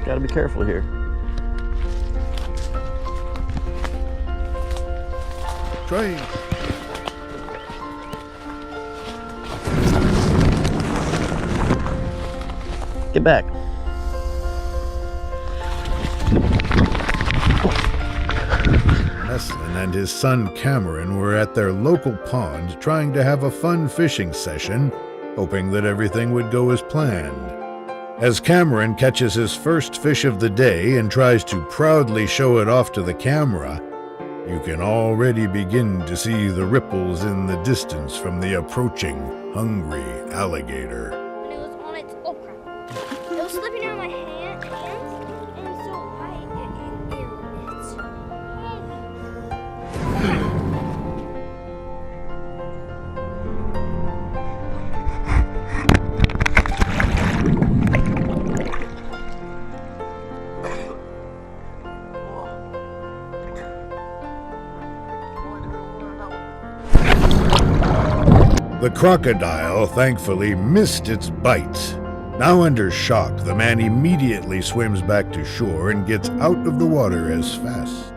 Gotta be careful here. Train. Get back. Eslin and his son Cameron were at their local pond trying to have a fun fishing session, hoping that everything would go as planned. As Cameron catches his first fish of the day and tries to proudly show it off to the camera, you can already begin to see the ripples in the distance from the approaching hungry alligator. And it was on its okra. It was slipping out of my hands, and so The crocodile thankfully missed its bite. Now under shock, the man immediately swims back to shore and gets out of the water as fast